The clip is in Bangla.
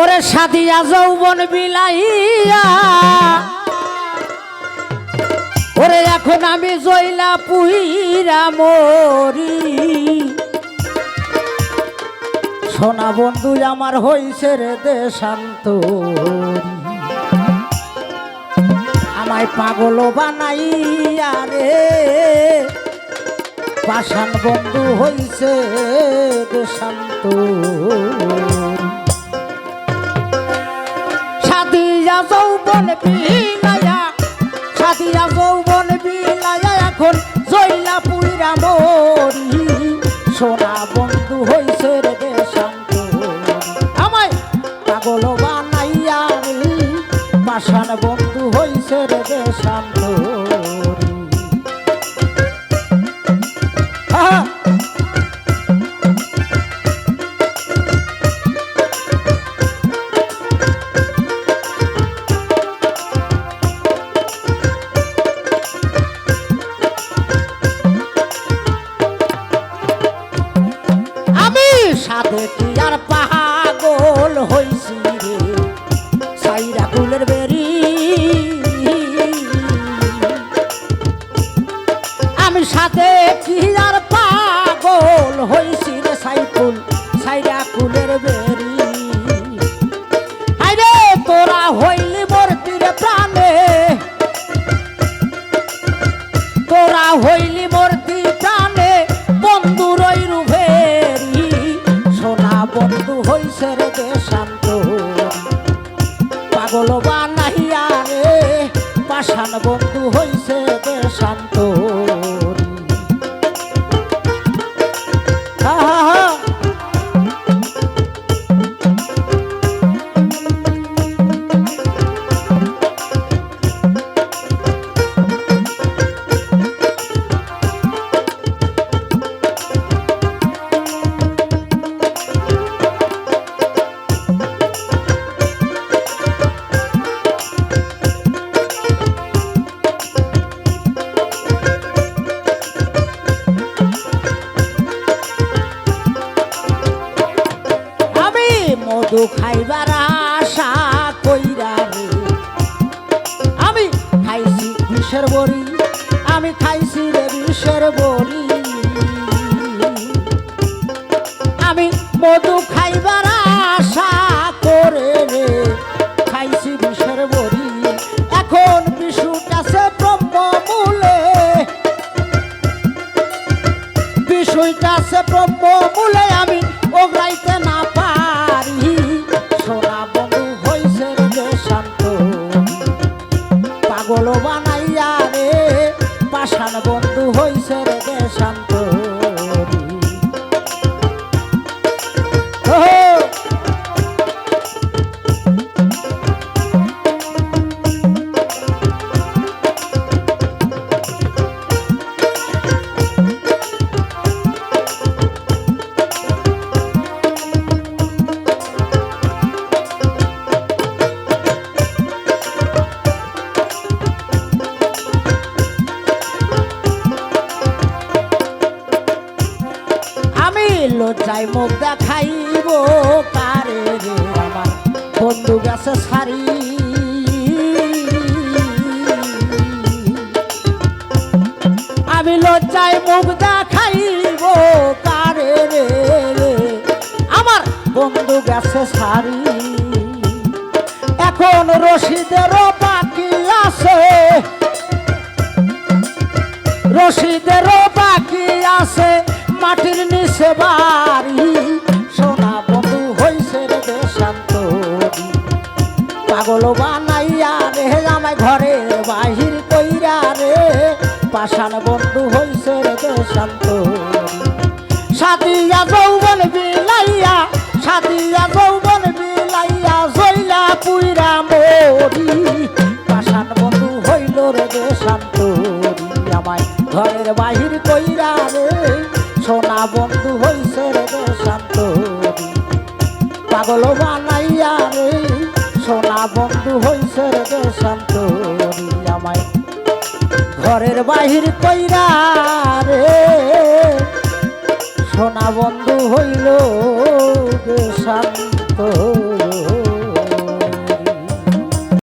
ওরে সাদিয়া যৌবন বিলাইয়া ওরে এখন আমি জইলা পুইরা মরি সোনা বন্ধু আমার হইছে রে দেশান্তরি আমায় পাগল বানাইয়া রে পাষাণ বন্ধু হইছে দেশান্তরি সাদিয়া যৌবন বিলাইয়া সাদিয়া যৌবন বিলাইয়া এখন জইলা পুইরা মরি সোনা বন্ধু হইছে রে দেশান্তরি আমায় পাগল বানাইয়া রে পাষাণ বন্ধু হইছে রে দেশান্তরি সাধে কি আর পাগল হইছি রে সাইরা ফুলের বেরি আমি সাথে কি আর পাগল হইছি রে সাইফুল সাইরা ফুলের বেরি আইরে তোরা হইলি মোর তীরে প্রাণে তোরা হইলি মোর তীরে প্রাণে বন্ধু রই রুভেরি সোনা বন্ধু হইছে রে দেশান্তরি পাগল বানাইয়া রে পাষাণ বন্ধু হইছে দেশান্তরি মধু খাইবার আশা কইরা রে আমি খাইছি বিষের বড়ি আমি খাইছি রে বিষের বড়ি আমি মধু খাইবার আশা করে রে খাইছি বিষের বড়ি এখন বিষুটাছে ব্রহ্মমূলে বিষয়টাছে ব্রহ্মমূলে আমি ওগরাইতে না পারি সোনা বন্ধু হইছে রে দেশান্তরি পাগল বানাইয়া রে পাষাণ বন্ধু হইছে রে দেশান্তরি লজ্জায় মুখ দেখাইব কারে রে আমার বন্ধু গেছে সারি আমি লজ্জায় মুখ দেখাইব কারে রে আমার বন্ধু গেছে সারি এখন রশিদেরও বাকি আছে রশিদেরও বাকি আছে মাটির নিচে বাড়ি সোনা বন্ধু হইছে রে দেশান্তরি পাগল বানাইয়া রে আমায় ঘরের বাহির কইরা রে পাষাণ বন্ধু হইছে রে দেশান্তরি সাদিয়া যৌবন বিলাইয়া সাদিয়া যৌবন বিলাইয়া জইলা পুইরা মরি পাষাণ বন্ধু হইল রে দেশান্তরি আমায় ঘরের বাহির কইরা রে সোনা বন্ধু হইছে রে দেশান্তরি পাগল বানাইয়া রে সোনা বন্ধু হইছে রে দেশান্তরি আমায় ঘরের বাহির কইরা রে সোনা বন্ধু হইল দেশান্তরি।